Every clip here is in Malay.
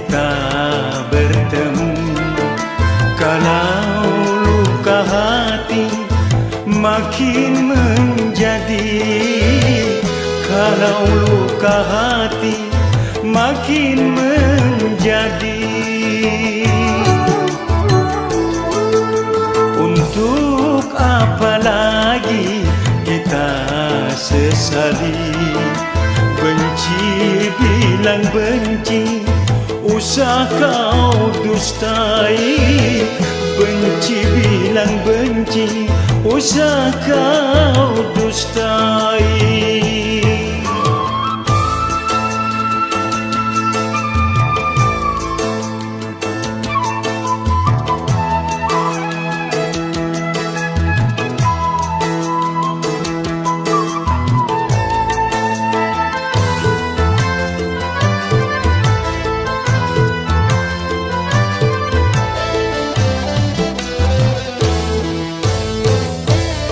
kita bertemu. Kalau luka hati makin menjadi, kalau luka hati makin menjadi. Untuk apa lagi kita sesali? Benci bilang benci, usah kau dustai. Benci bilang benci, usah kau dustai.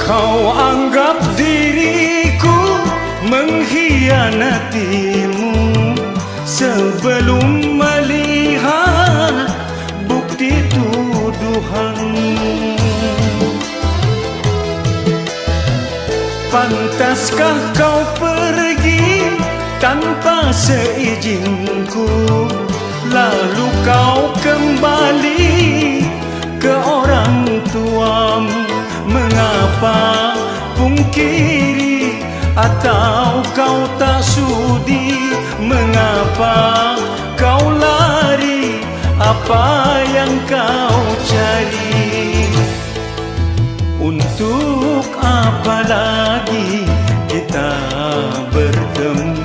Kau anggap diriku mengkhianatimu sebelum melihat bukti tuduhanmu. Pantaskah kau pergi tanpa seizinku, lalu kau kembali ke orang tuamu? Mengapa pungkiri atau kau tak sudi? Mengapa kau lari? Apa yang kau cari? Untuk apa lagi kita bertemu?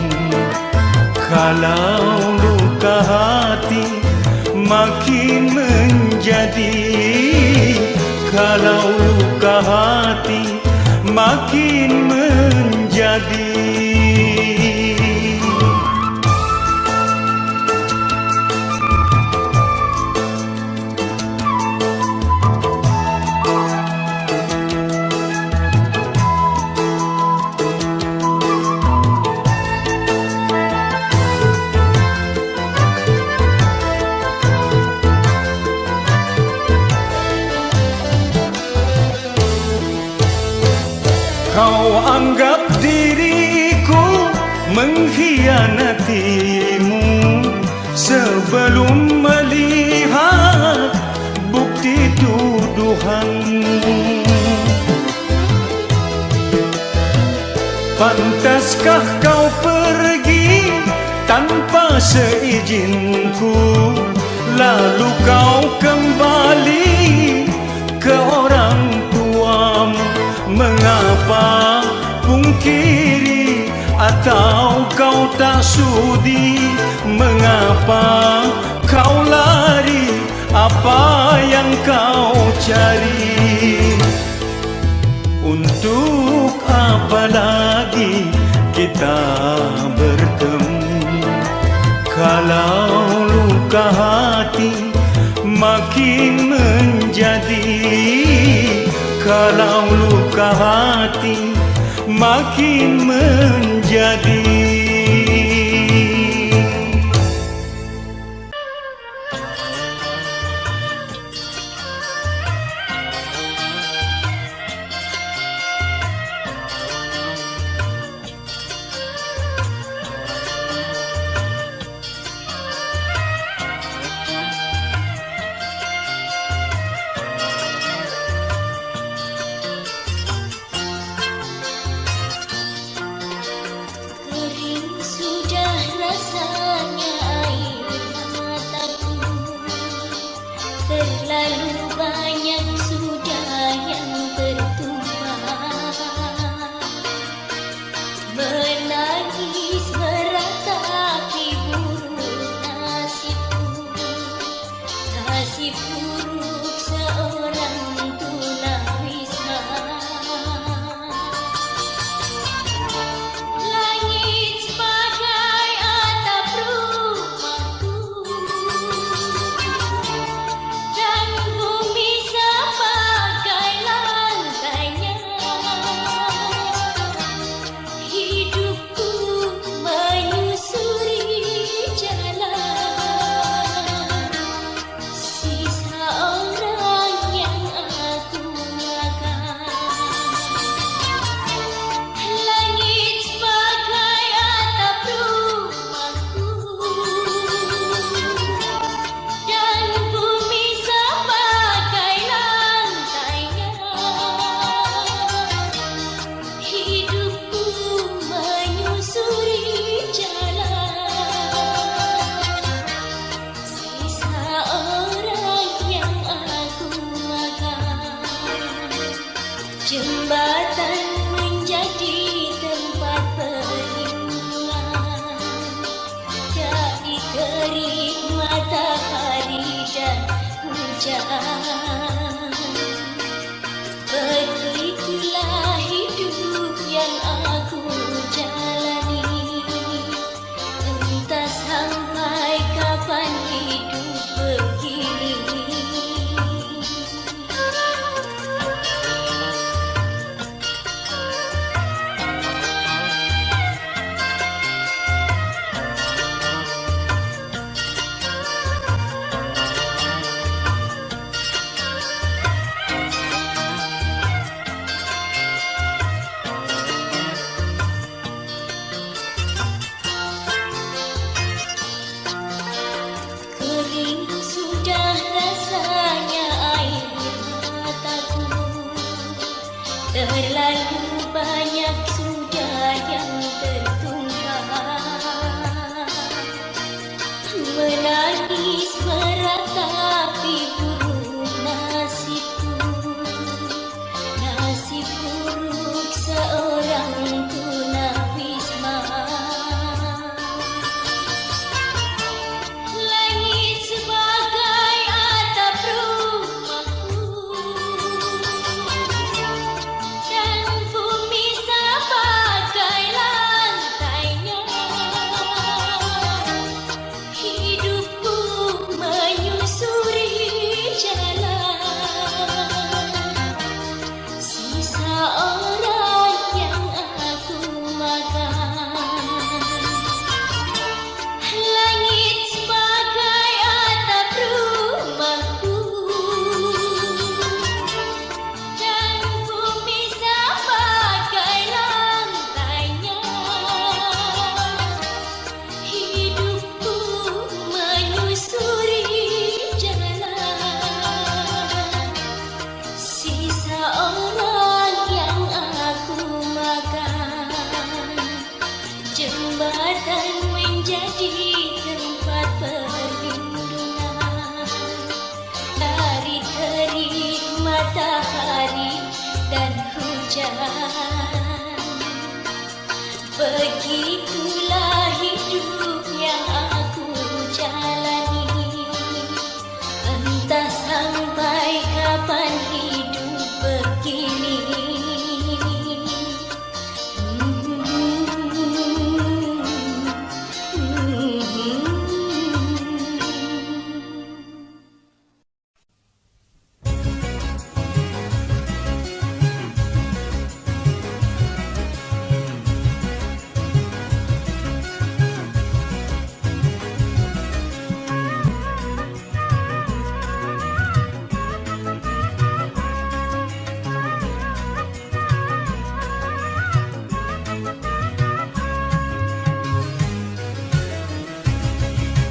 Kalau luka hati makin menjadi, kalau luka hati makin menjadi. Kau anggap diriku mengkhianatimu sebelum melihat bukti tuduhanmu. Pantaskah kau pergi tanpa seizinku, lalu kau kembali ke orang tuamu? Mengapa pungkiri atau kau tak sudi? Mengapa kau lari? Apa yang kau cari? Untuk apa lagi kita bertemu? Kalau luka hati makin menjadi, kalau luka hati makin menjadi. Terlalu banyak sudah yang tertumpah, menangis meratapi buruk nasibku, nasib buruk seorang tunawisma. Langit sebagai atap rumahku dan bumi sebagai lantainya. Hidupku menyusuri jalan sisa orang yang aku makan. Langit sebagai atap rumahku dan bumi sebagai lantainya. Hidupku menyusuri jalan sisa orang yang aku makan. Jembatan menjadi tempat perlindungan dari terik matahari dan hujan. Begitulah hidup yang aku jalani, entah sampai kapan hidup begini.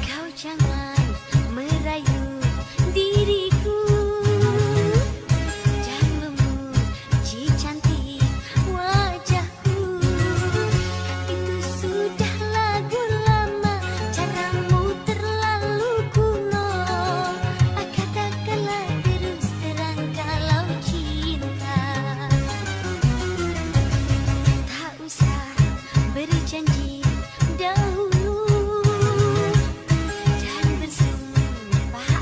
Kau jangan merayu diriku dan memuji cantik wajahku. Itu sudah lagu lama, caramu terlalu kuno. Katakanlah terus terang kalau cinta. Tak usah berjanji dahulu dan bersumpah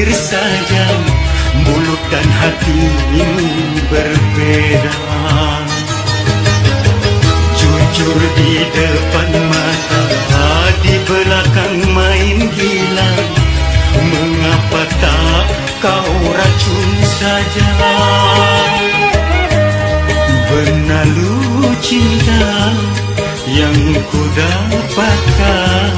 bibir saja, mulut dan hatimu berbeda. Jujur di depan mata, di belakang main gila. Mengapa tak kau racun saja? Bernalu cinta yang ku dapatkan,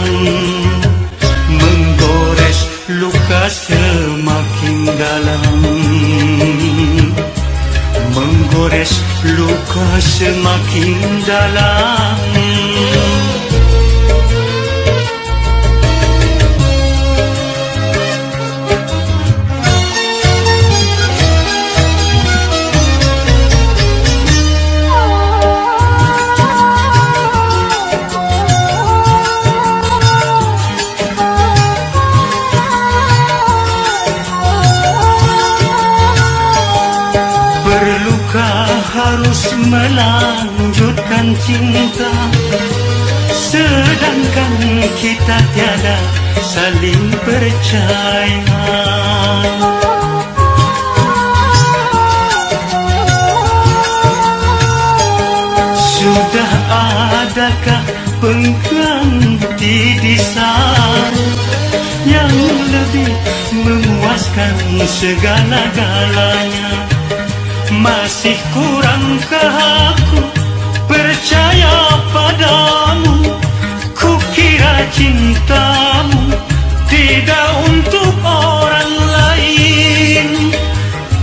menggores luka semakin dalam, menggores luka semakin dalam. Harus melanjutkan cinta, sedangkan kita tiada saling percaya. Sudah adakah pengganti di sana yang lebih memuaskan segala-galanya? Masih kurangkah aku percaya padamu? Kukira cintamu tidak untuk orang lain,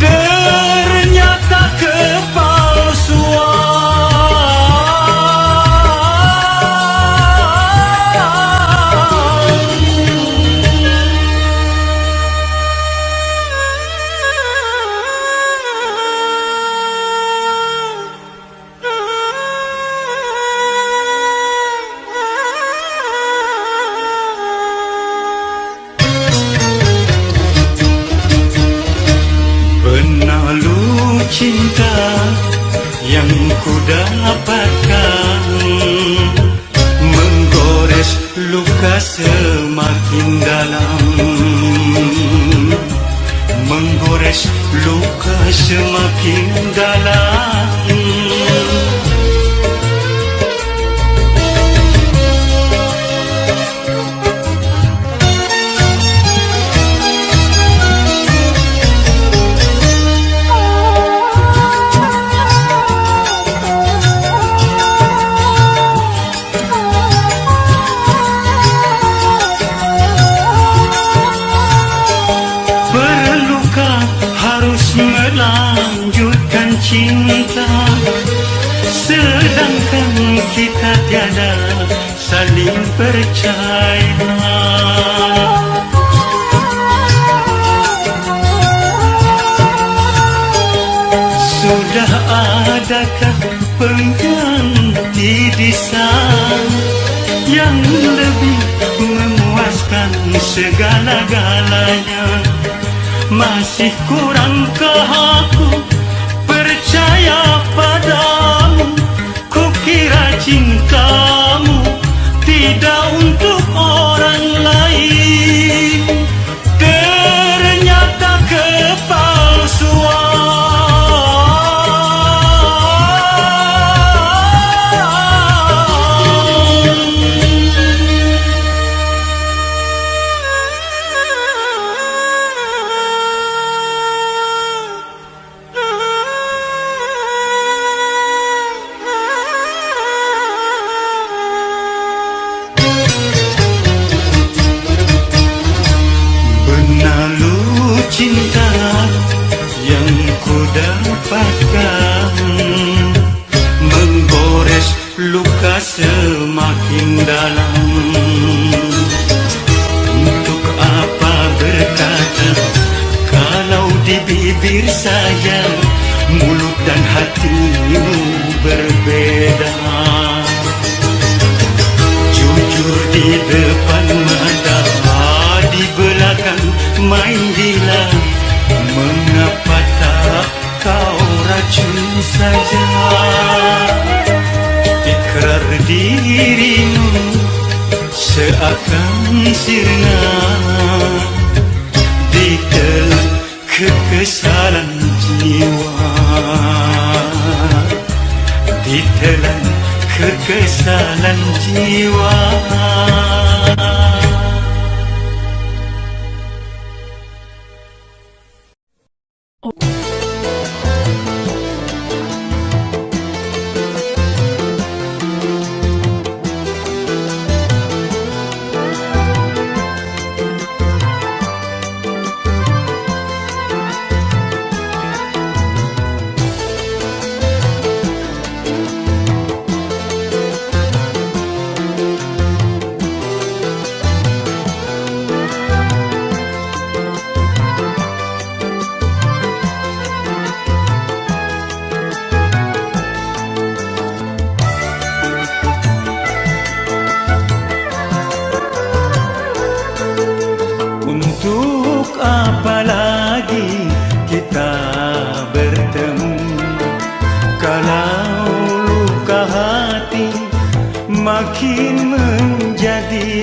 ternyata kepalsuan. Cinta yang ku dapatkan, menggores luka semakin dalam, menggores luka semakin dalam. Melanjutkan cinta, sedangkan kita tiada saling percaya. Sudah adakah pengganti di sana yang lebih memuaskan segala-galanya? Masih kurangkah aku percaya padamu? Kukira cintamu tidak untuk orang lain, ternyata kepalsuan. Cinta yang ku dapatkan, menggores luka semakin dalam. Untuk apa berkata kalau di bibir saja, mulut dan hatimu berbeda? Jujur di depan mata, di belakang main gila. Mengapa tak kau racun saja? Ikrar dirimu seakan sirna di kekesalan jiwa, ditelan kekesalan jiwa. Untuk apa lagi kita bertemu kalau luka hati makin menjadi,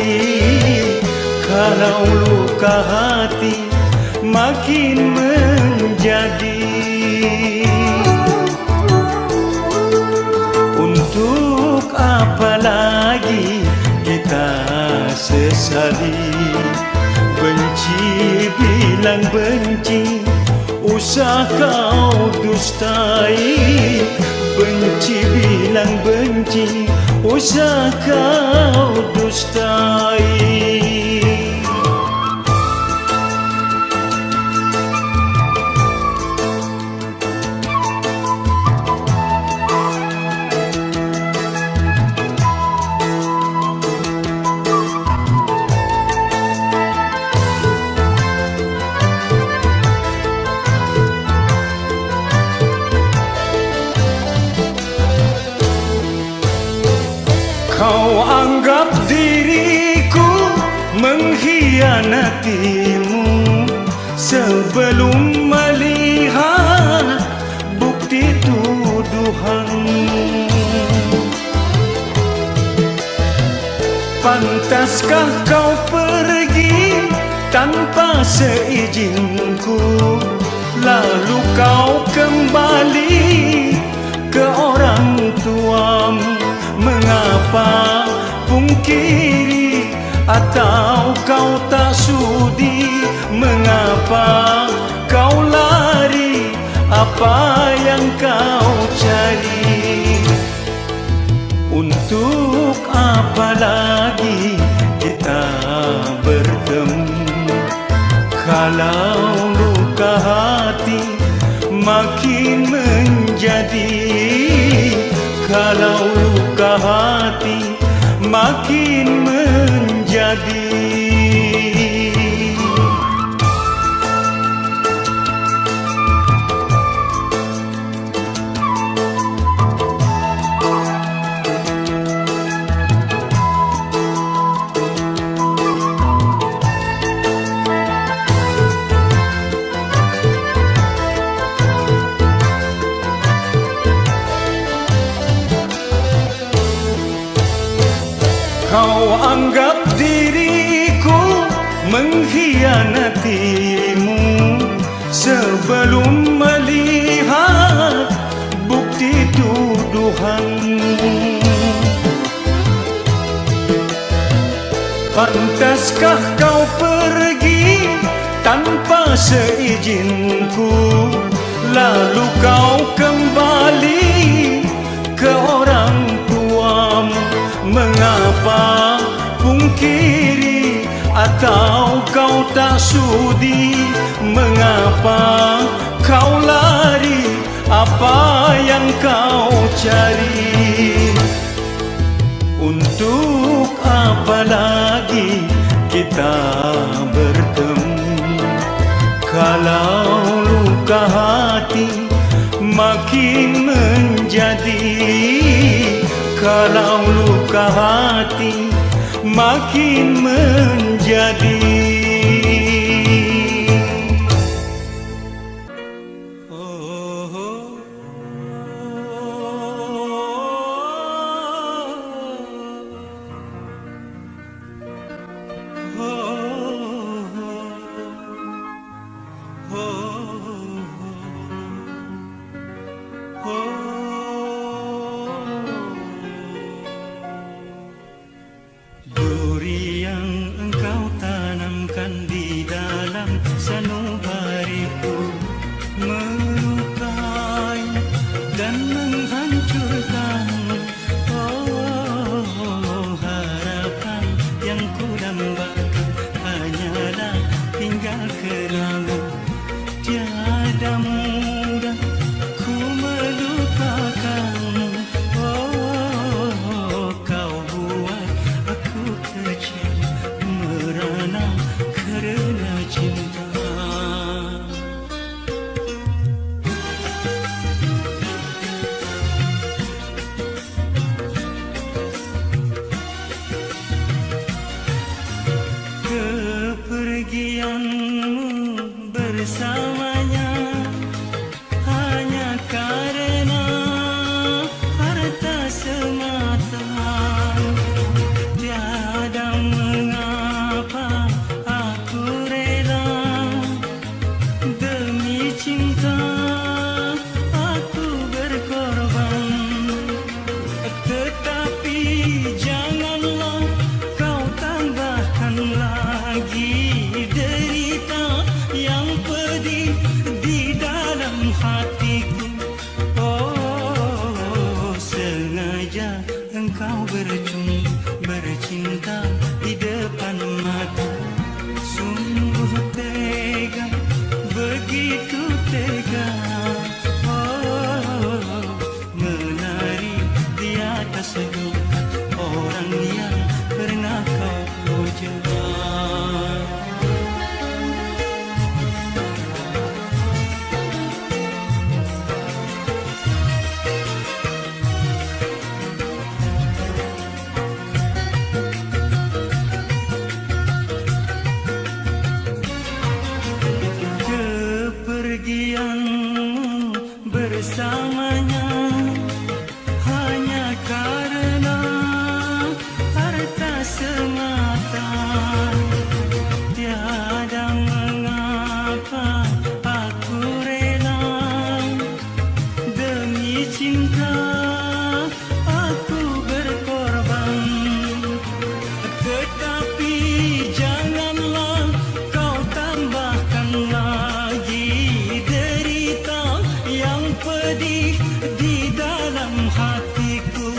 kalau luka hati makin menjadi. Untuk apa lagi kita sesali, benci bilang benci, usah kau dustai. Benci bilang benci, usah kau dustai. Kau anggap diriku mengkhianatimu sebelum melihat bukti tuduhanmu. Pantaskah kau pergi tanpa seizinku, lalu kau kembali ke orang tuamu? Mengapa pungkiri atau kau tak sudi? Mengapa kau lari? Apa yang kau cari? Untuk apa lagi kita bertemu kalau luka hati makin menjadi, kalau luka hati makin menjadi. Kau anggap diriku mengkhianatimu sebelum melihat bukti tuduhanmu. Pantaskah kau pergi tanpa seizinku, lalu kau kembali ke orang tuamu? Mengapa pungkiri atau kau tak sudi? Mengapa kau lari? Apa yang kau cari? Untuk apa lagi kita bertemu kalau luka hati makin menjadi, kalau luka hati makin menjadi. Oh yang ku dambakan hanyalah tinggal kenangan. Tiada mudah ku melupakanmu. Oh, kau buat aku kecewa merana kerana cinta. Kepergianmu bersamanya hanya karena harta semata. Tiada mengapa aku rela demi cinta aku berkorban. Tetapi janganlah kau tambahkan lagi derita yang pedih di dalam hatiku. Oh, sengaja engkau bercinta di depan mata. Sungguh tega, begitu tega. Oh, menari di atas duka orang yang pernah kau puja. Kepergianmu bersamanya hanya karena harta semata. Tiada mengapa aku rela demi cinta aku berkorban. Tetapi janganlah kau tambahkan lagi derita yang pedih di dalam hatiku.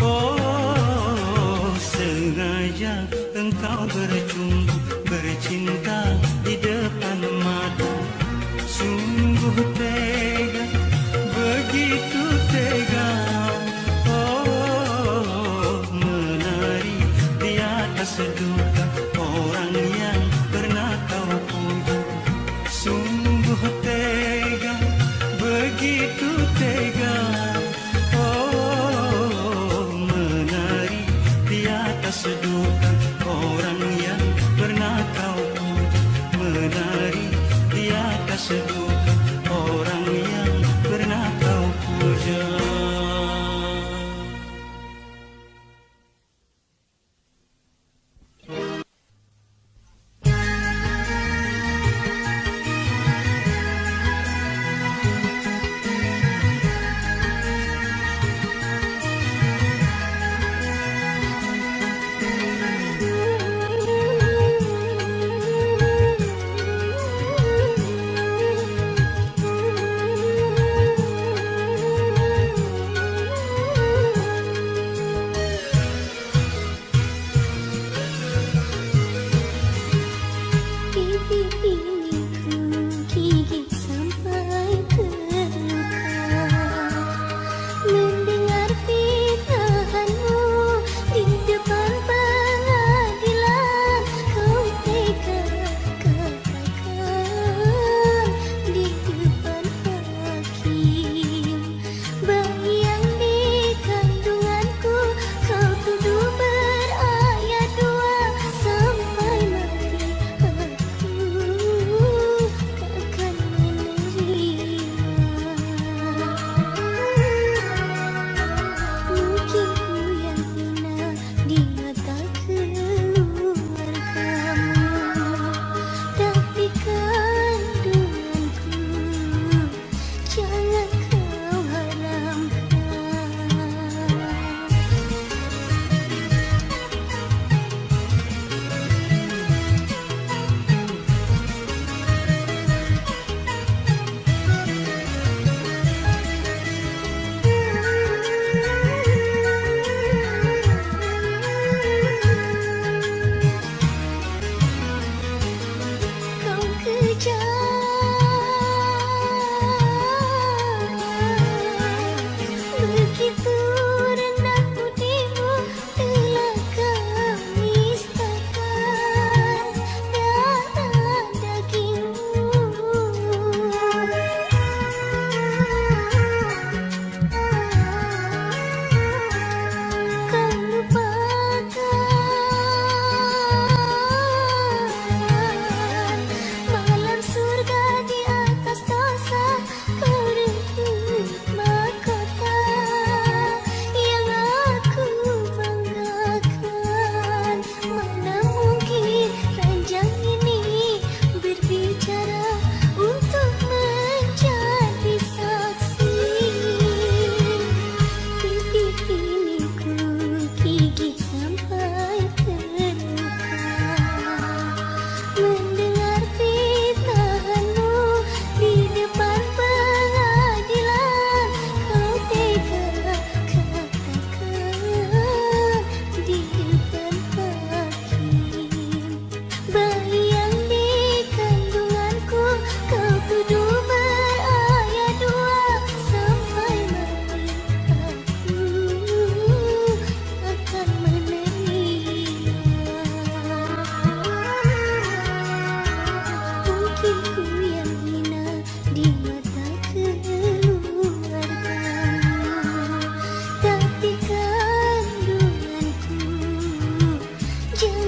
Oh, sengaja engkau bercinta di depan mata. Sungguh tega, begitu tega. Oh, menari di atas duka orang yang pernah kau puja. Sungguh tega, begitu tega. Oh, menari di atas duka orang yang pernah kau puja. Menari di atas duka orang yang pernah kau puja.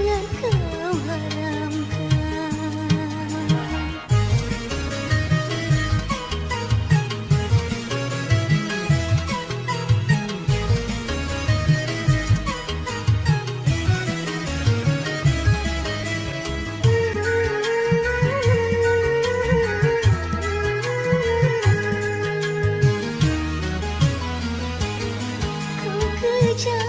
yang kau haramkan. Ku kejar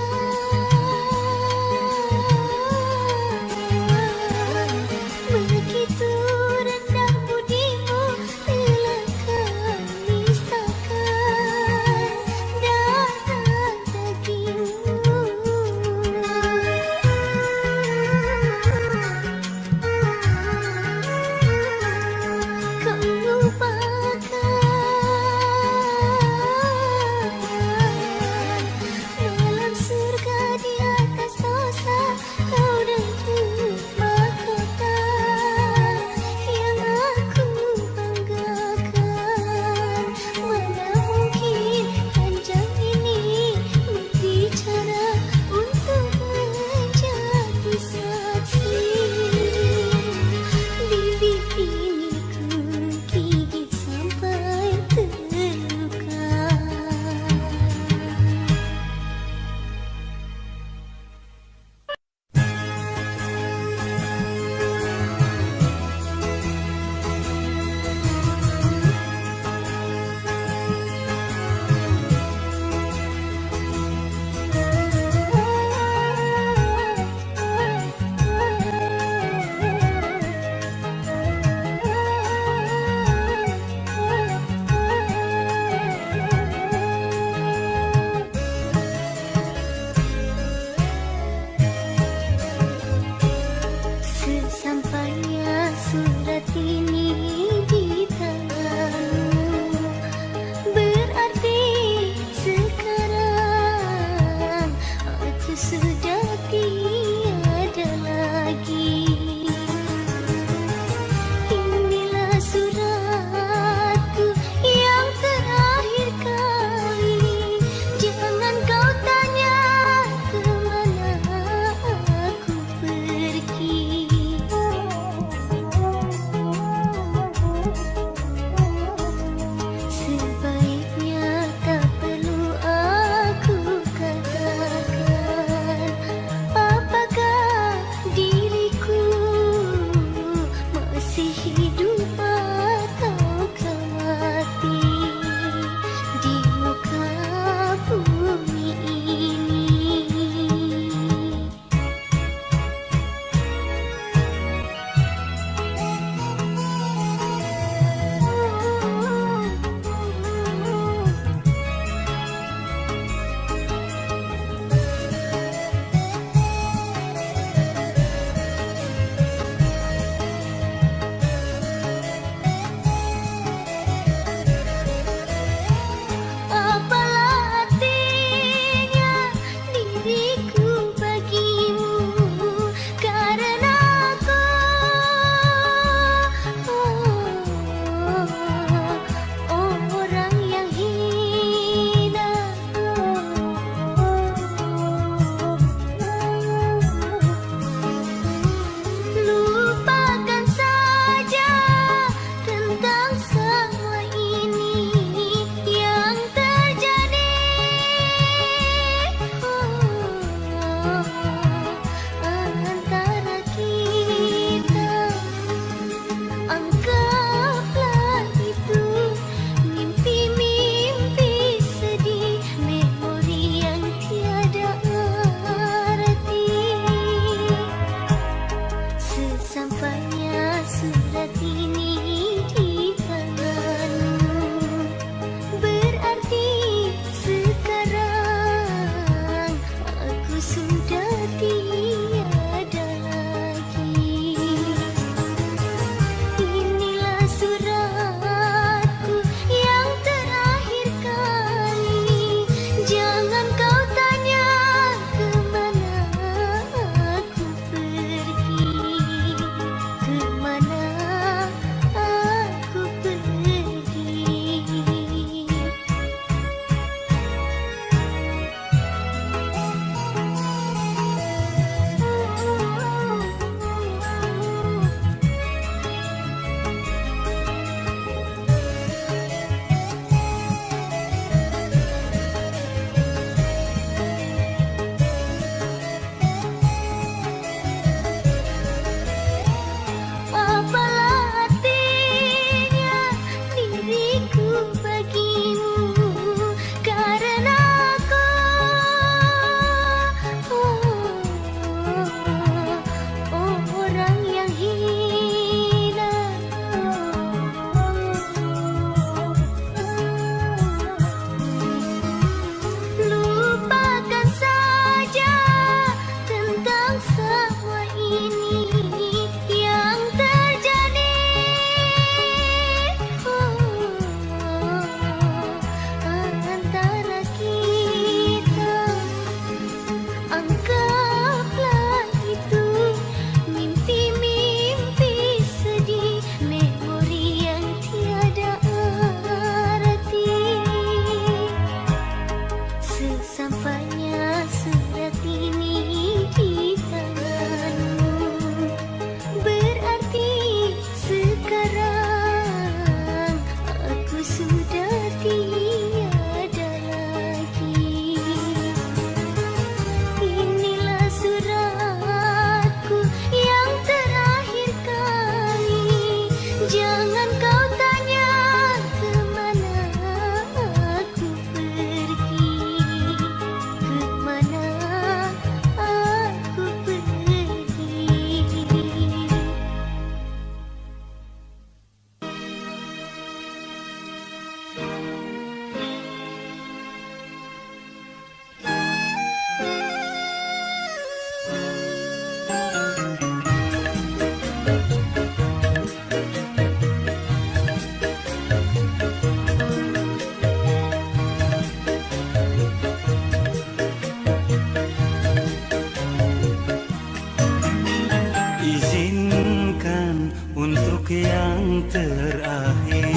yang terakhir.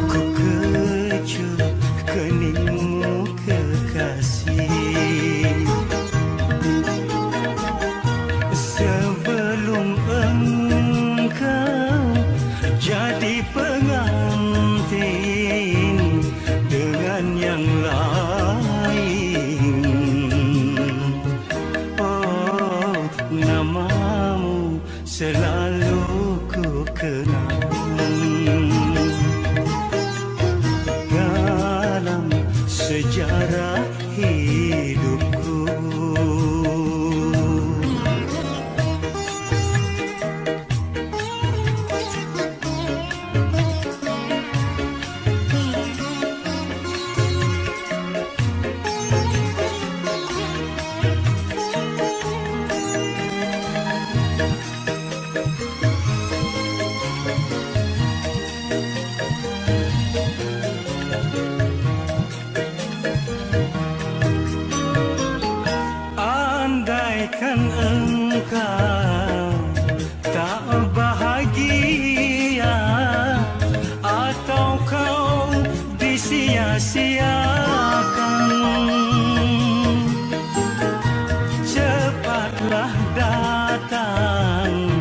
Ku kecup keningmu kekasih, sebelum engkau jadi pengantin dengan yang lain. Oh, namamu selalu ku kenang dalam sejarah hidupku. Andaikan engkau tak bahagia atau kau disia-siakan, cepatlah datang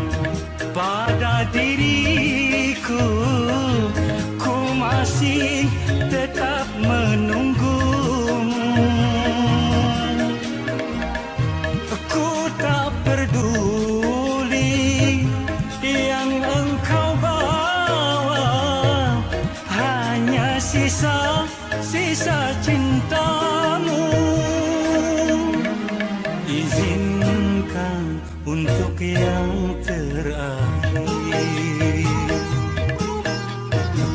pada diriku. Ku masih tetap menunggumu. Ku tak peduli yang engkau bawa, hanya sisa-sisa cintamu. Izinkan untuk yang terakhir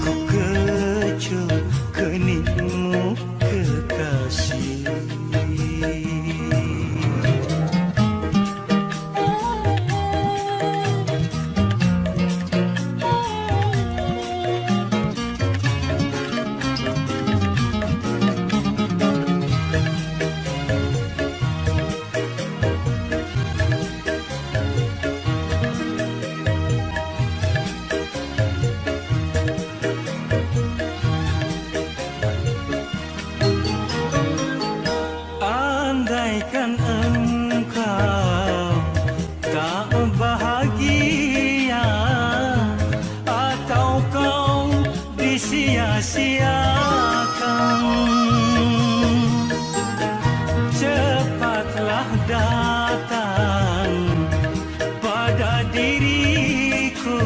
ku kecup keningmu kekasih. Andaikan engkau tak bahagia atau kau disia-siakan, cepatlah datang pada diriku.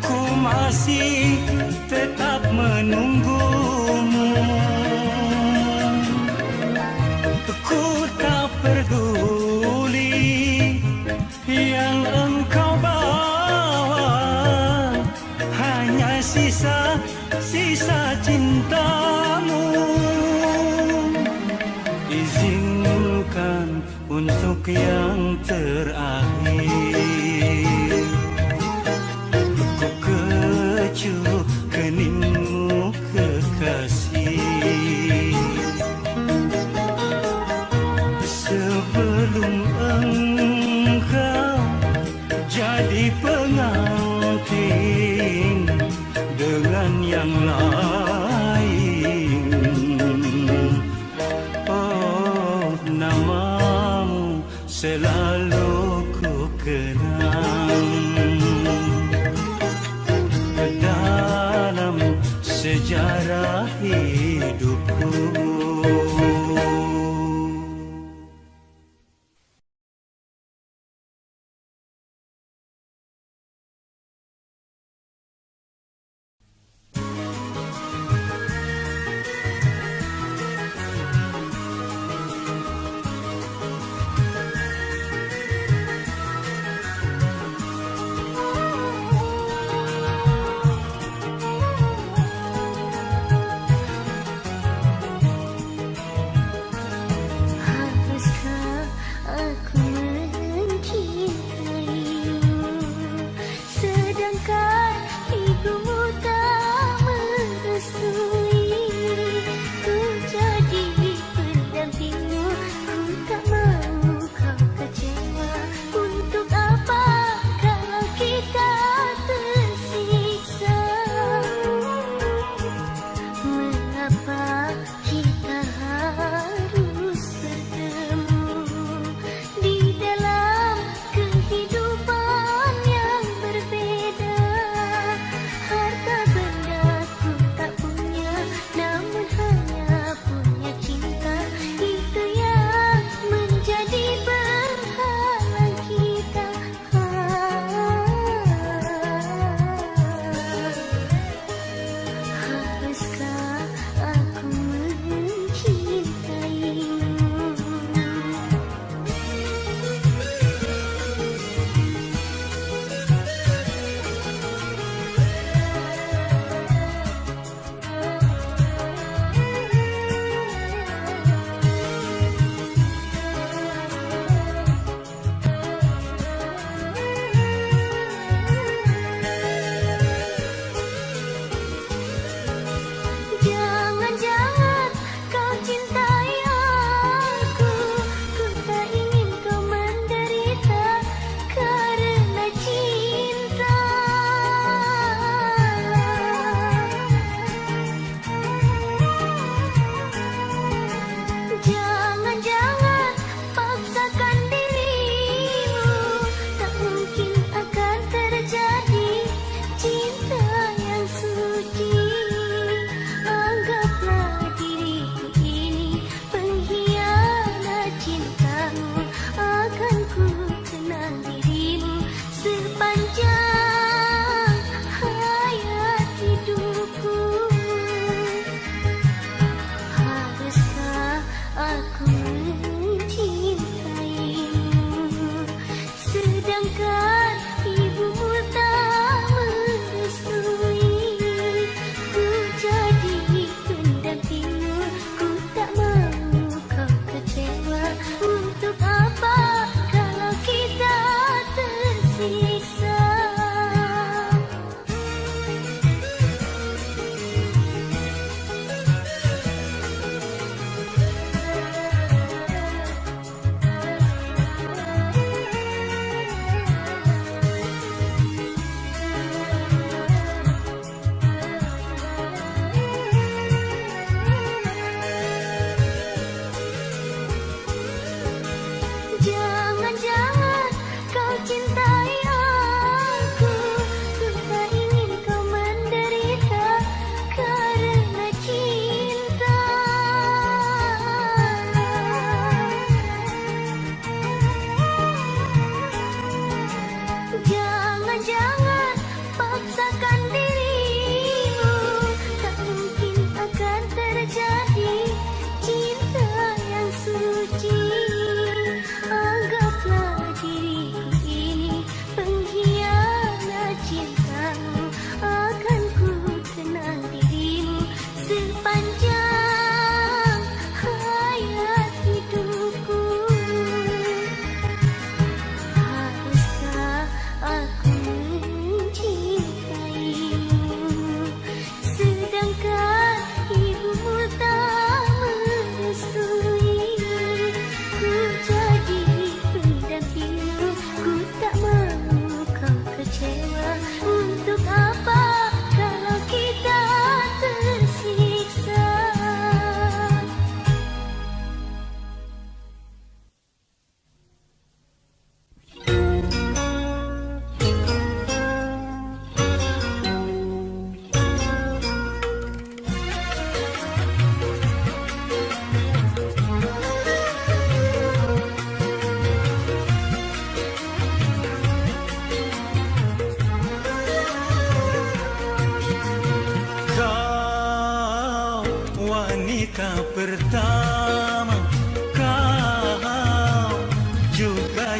Ku masih tetap menunggumu. Ku tak peduli yang engkau bawa, hanya sisa-sisa cintamu. Izinkan untuk yang terakhir ku kecup keningmu kekasih, sebelum engkau jadi pengantin dengan yang lain. Oh, namamu selalu ku kenang dalam sejarah hidupku.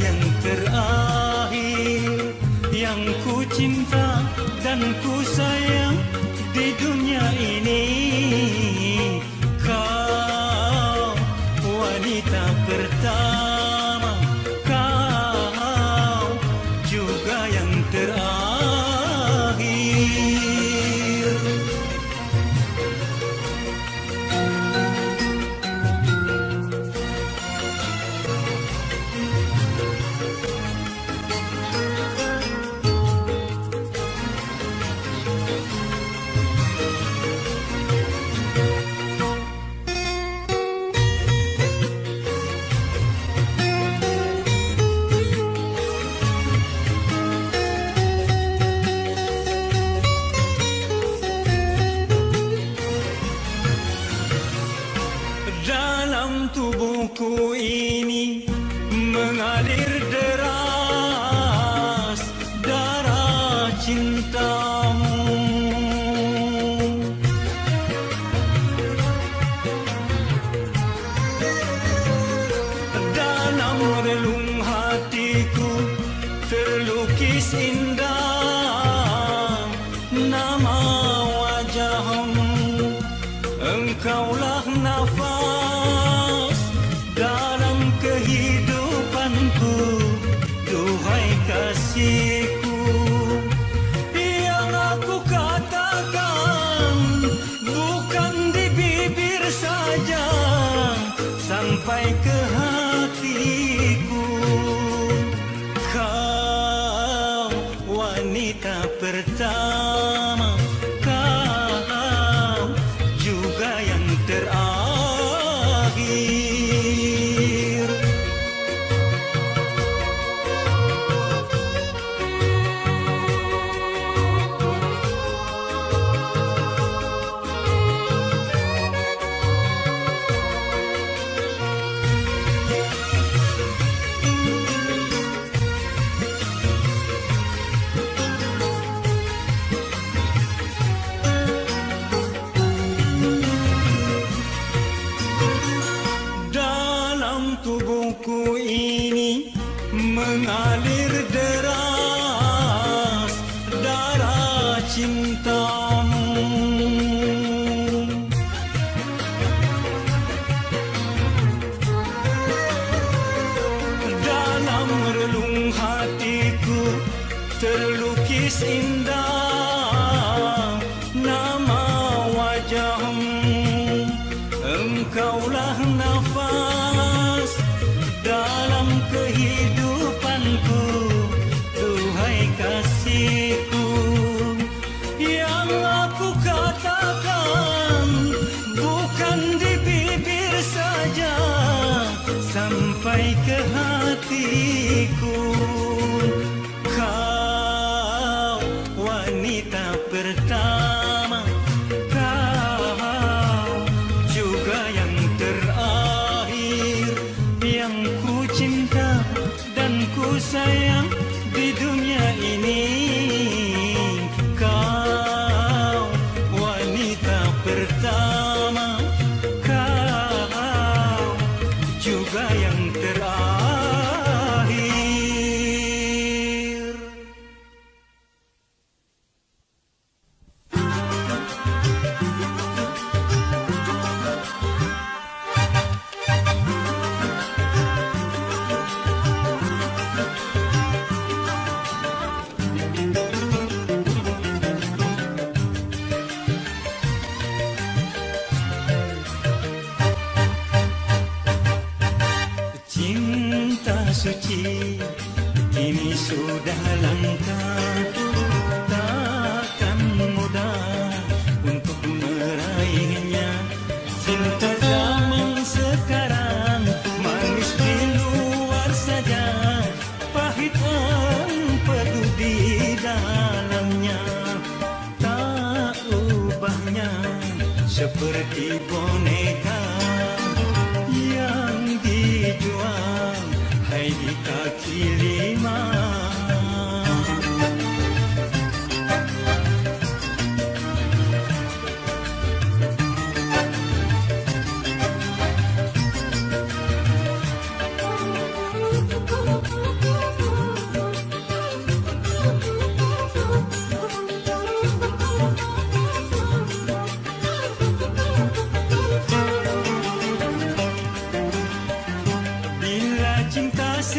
yang terakhir yang ku cinta dan ku sayang di dunia ini. Kau wanita pertama, kau juga yang terakhir. Dalam tubuhku ini mengalir deras darah cintamu. Dalam relung hatiku terlukis indah nama wajahmu. Engkaulah nafas dalam kehidupanku, duhai kasihku. Yang aku katakan bukan di bibir saja, sampai ke hatiku. Kau wanita pertama, kau juga yang terakhir. Dalam tubuhku ini mengalir deras darah cintamu. Dalam relung hatiku terlukis indah nama wajahmu. Engkaulah nafas dalam kehidupanku, duhai kasihku. Yang aku katakan bukan di bibir saja, sampai ke hatiku. Kau wanita pertama, kau juga yang terakhir yang ku cinta dan ku sayang di dunia ini. Kau wanita pertama, kau juga yang terakhir. Cinta suci kini sudah langka, takkan mudah untuk meraihnya. Cinta zaman sekarang manis di luar saja, pahit empedu di dalamnya. Tak ubahnya seperti boneka yang dijual hai di kaki lima.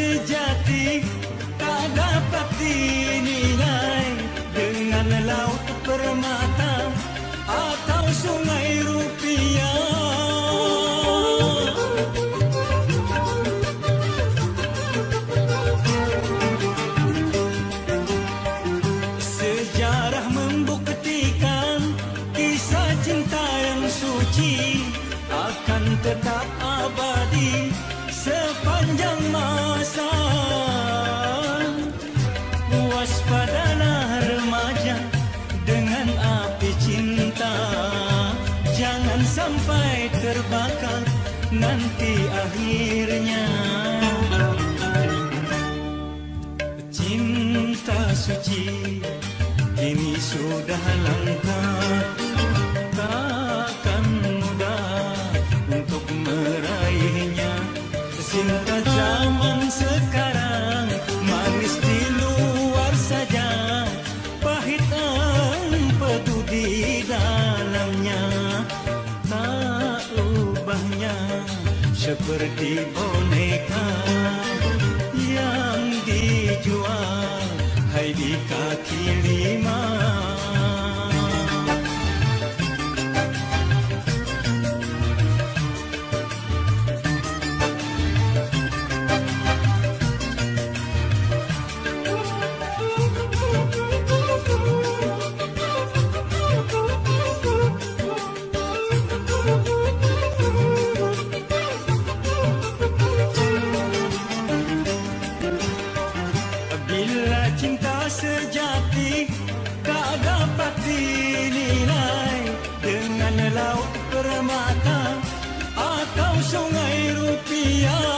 sejati tak dapat dinilai dengan laut permata atau sungai rupiah. Sejarah membuktikan kisah cinta yang suci akan tetap abadi sepanjang masa. Waspadalah remaja dengan api cinta, jangan sampai terbakar nanti akhirnya. Cinta suci kini sudah langka, takkan mudah untuk meraihnya. Cinta zaman sekarang manis di luar saja, pahit empedu di dalamnya. Tak ubahnya seperti boneka yang dijual hai di kaki lima. Sejati tak dapat dinilai dengan laut permata atau sungai rupiah.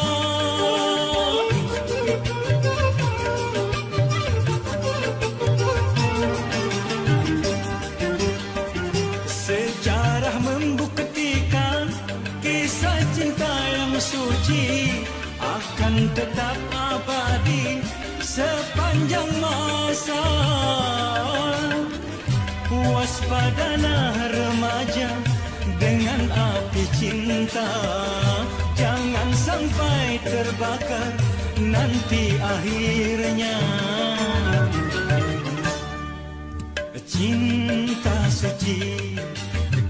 Sejarah membuktikan kisah cinta yang suci akan tetap abadi sepanjang masa. Waspadalah remaja dengan api cinta, jangan sampai terbakar nanti akhirnya. Cinta suci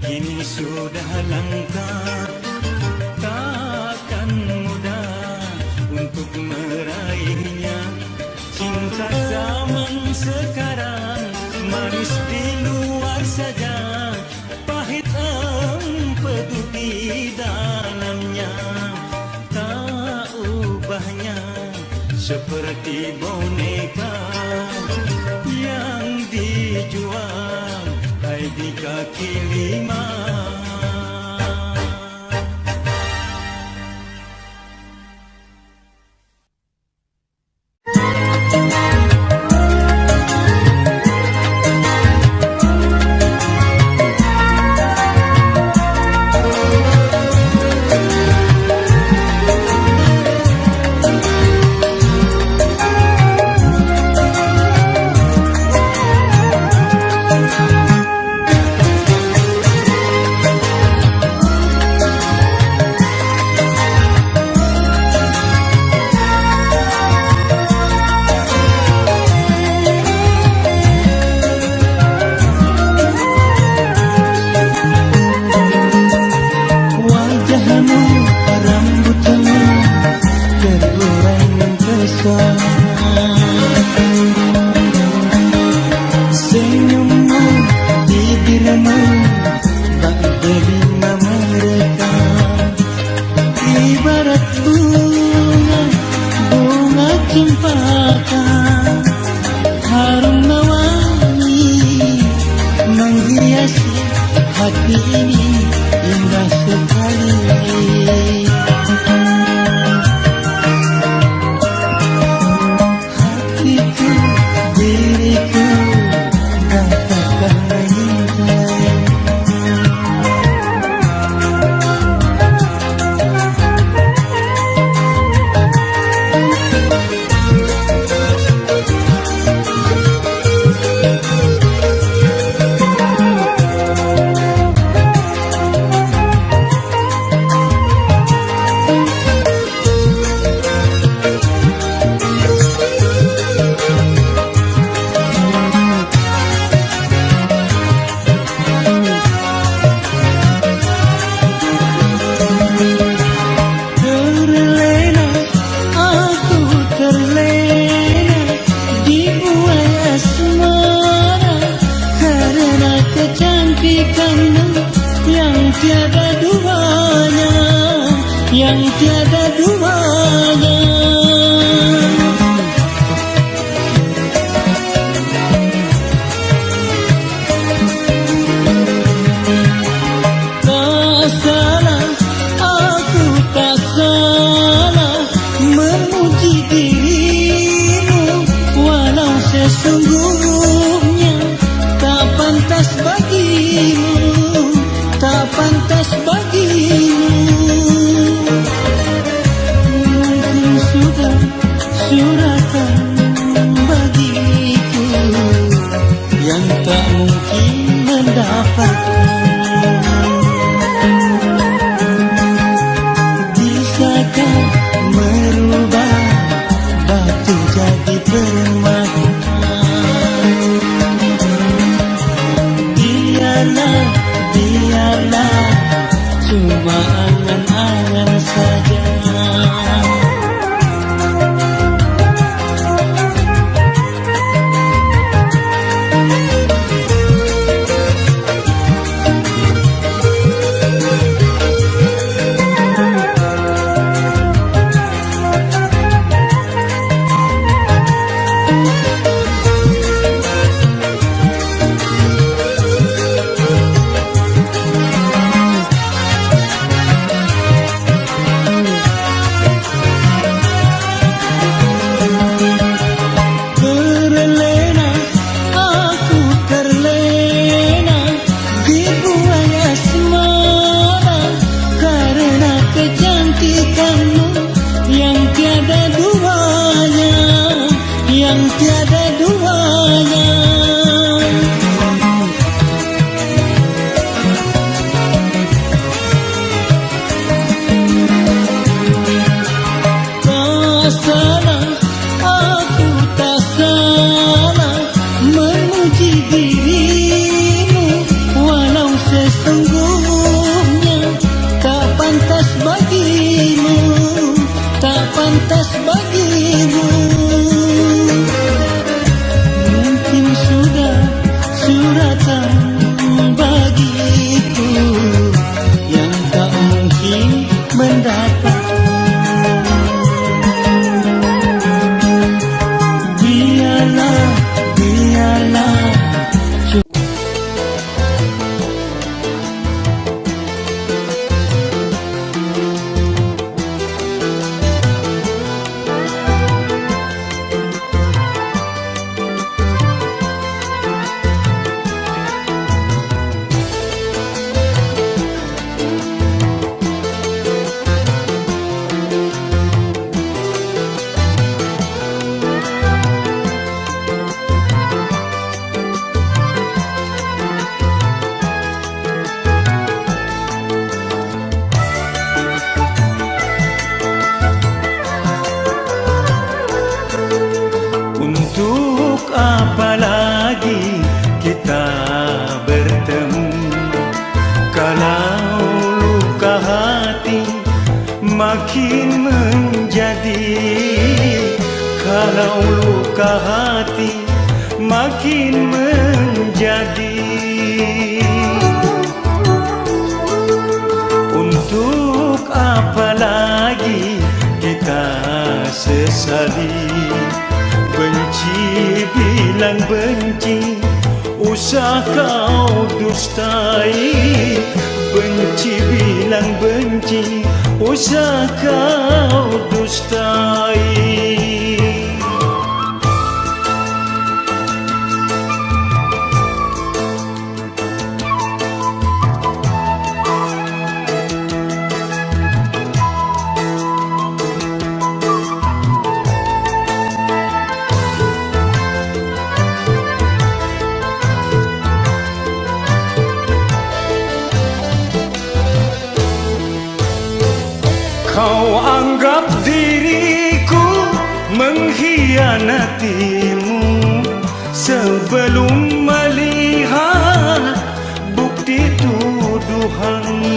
kini sudah langka, takkan mudah untuk meraihnya. Cinta zaman sekarang manis di luar saja, pahit empedu di dalamnya. Tak ubahnya seperti boneka yang dijual hai di kaki lima. terlena dibuai asmara karena kecantikanmu yang tiada duanya, yang tiada duanya. Tak salah, aku tak salah memuji dirimu, walau sesungguhnya tak pantas bagimu, tak pantas bagimu. Mungkin sudah suratan bagiku yang tak mungkin mendapatkan. Bisakah merubah batu jadi permata? Biarlah, biarlah, cuma angan-angan saja. Yang tiada duanya. Tak salah, aku tak salah memuji dirimu, walau sesungguhnya tak pantas bagimu, tak pantas bagimu. Suratan bagiku yang tak mungkin mendapat. Biarlah, biarlah. Untuk apa lagi kita bertemu kalau luka hati makin menjadi, kalau luka hati makin menjadi. Untuk apa lagi kita sesali, benci bilang benci, usah kau dustai. Benci bilang benci, usah kau dustai. Kau anggap diriku mengkhianatimu sebelum melihat bukti tuduhanmu.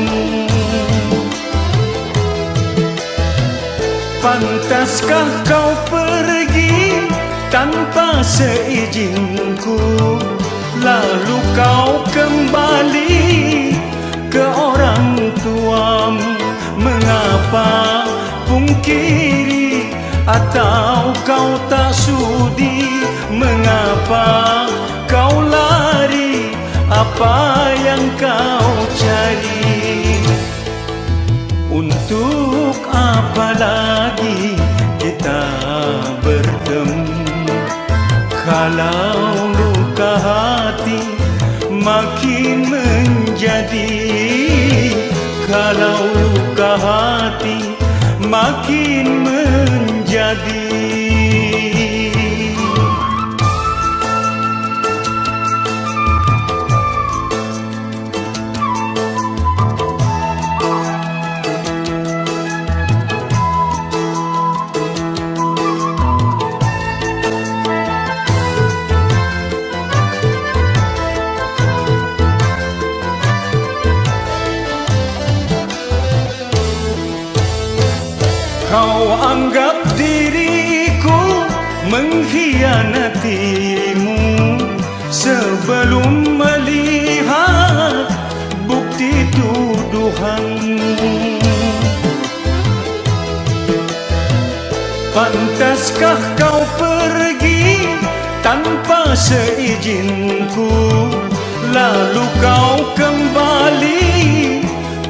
Pantaskah kau pergi tanpa seizinku, lalu kau kembali ke orang tuamu? Mengapa pungkiri atau kau tak sudi? Mengapa kau lari? Apa yang kau cari? Untuk apa lagi kita bertemu kalau luka hati makin menjadi? Kalau luka hati makin menjadi. Kau anggap diriku mengkhianatimu sebelum melihat bukti tuduhanmu. Pantaskah kau pergi tanpa seizinku, lalu kau kembali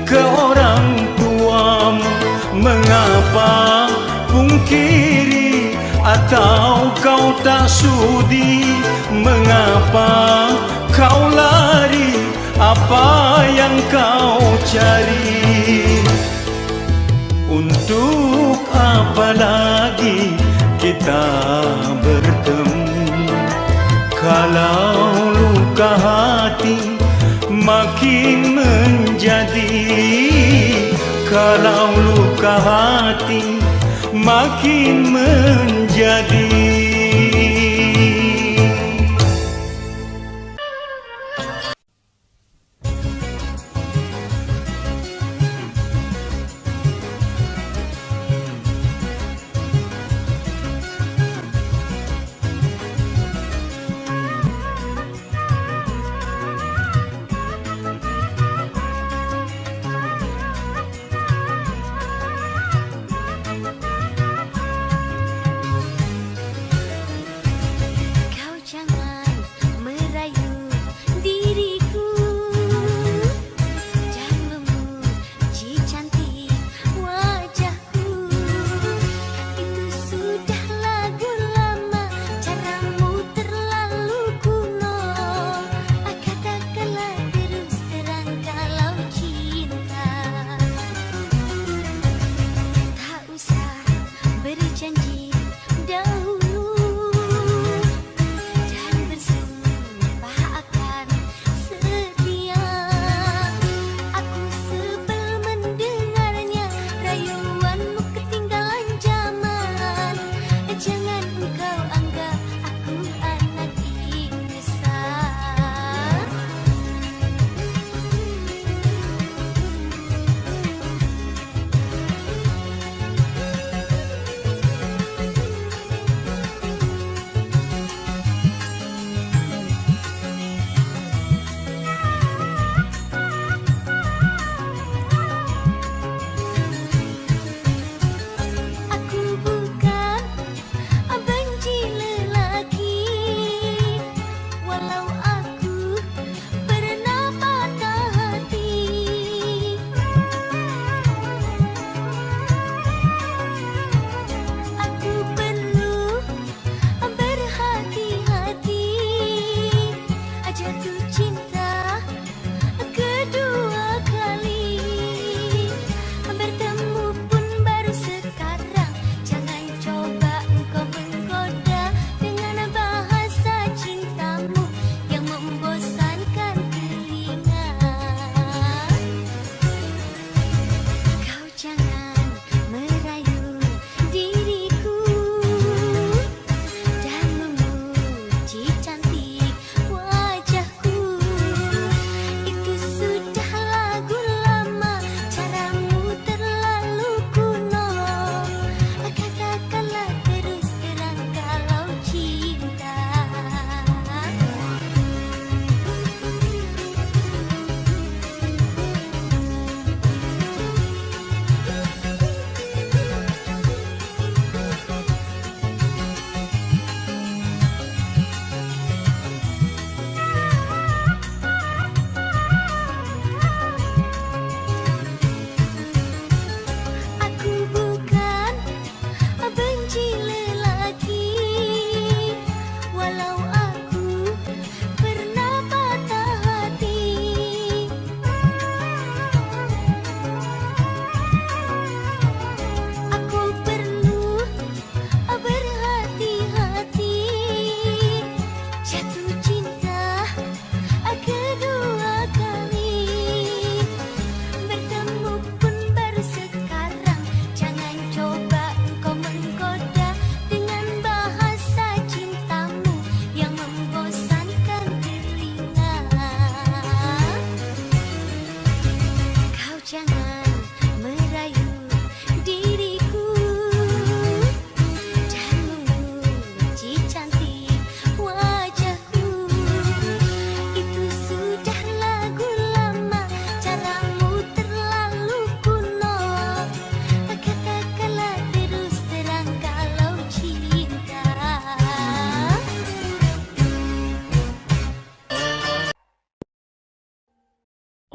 ke orang tuamu? Mengapa pungkiri atau kau tak sudi? Mengapa kau lari? Apa yang kau cari? Untuk apa lagi kita bertemu kalau luka hati makin menjadi? Kalau luka hati makin menjadi.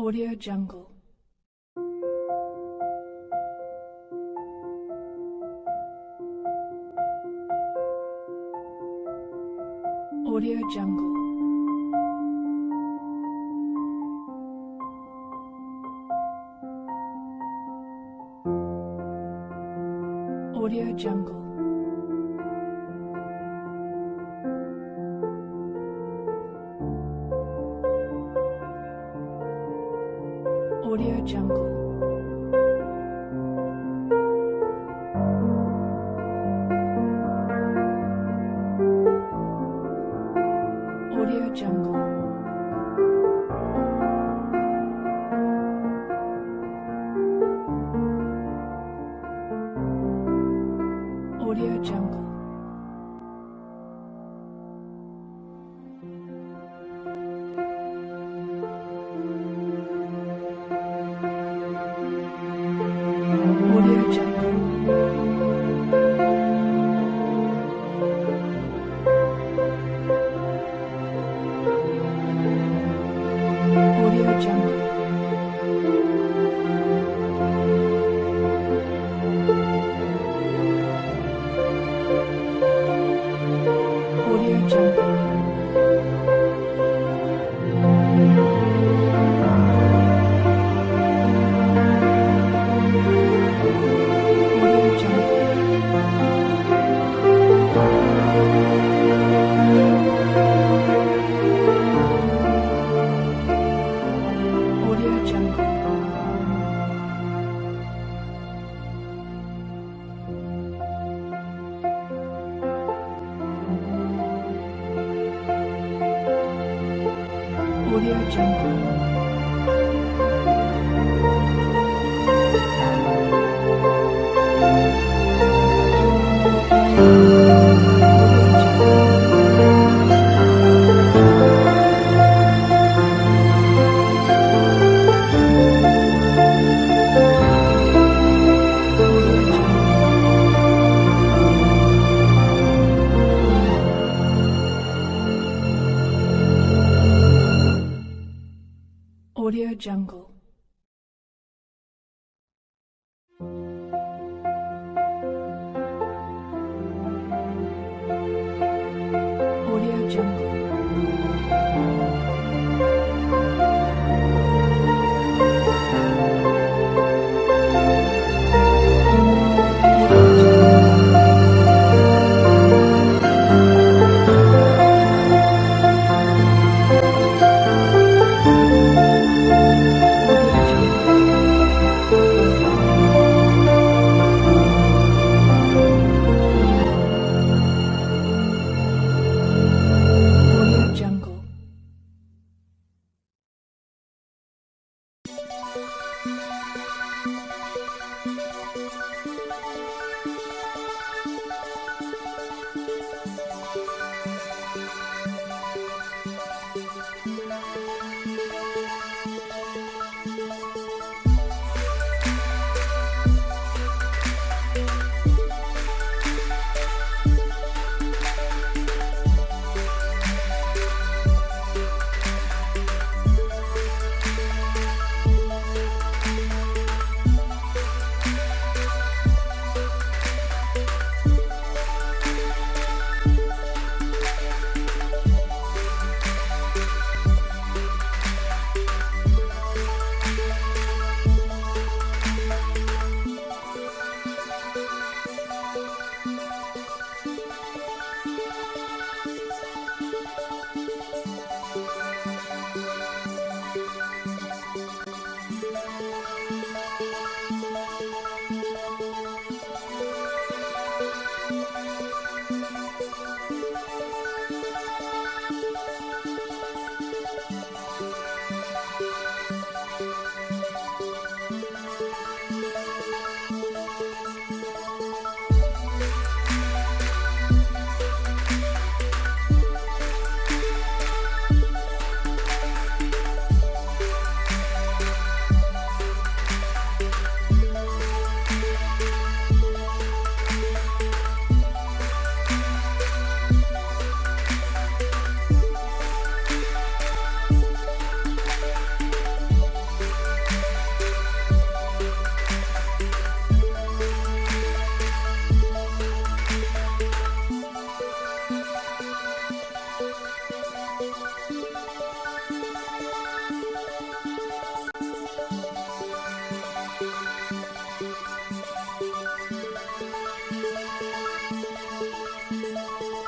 Audio Jungle. Audio Jungle. Audio Jungle. Audio Jungle. Audio Jungle. Audio Jungle. Audio Jungle. Audio Jungle. Audio Jungle. Audio Jungle. Audio Jungle. Audio Jungle. Audio Jungle. Audio Jungle.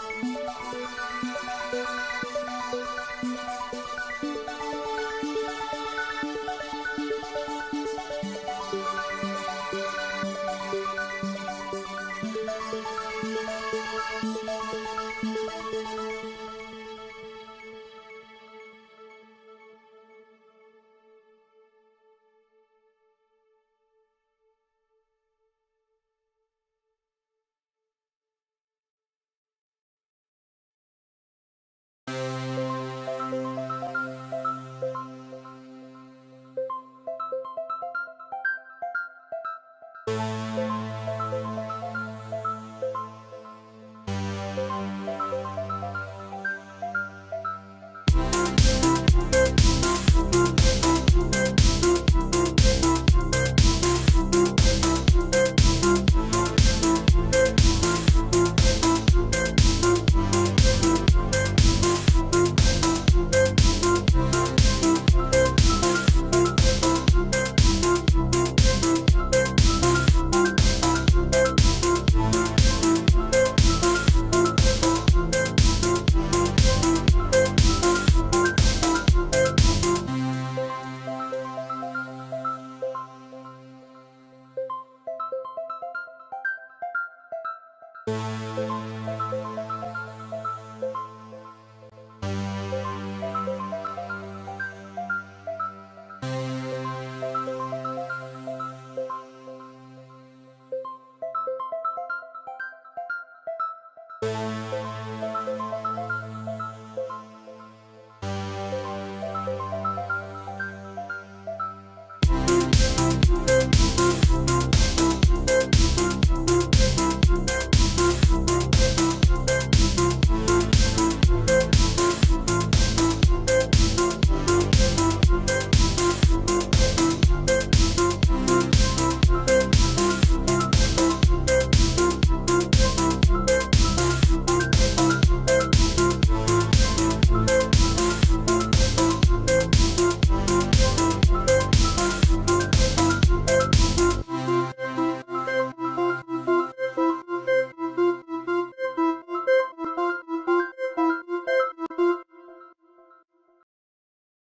cinta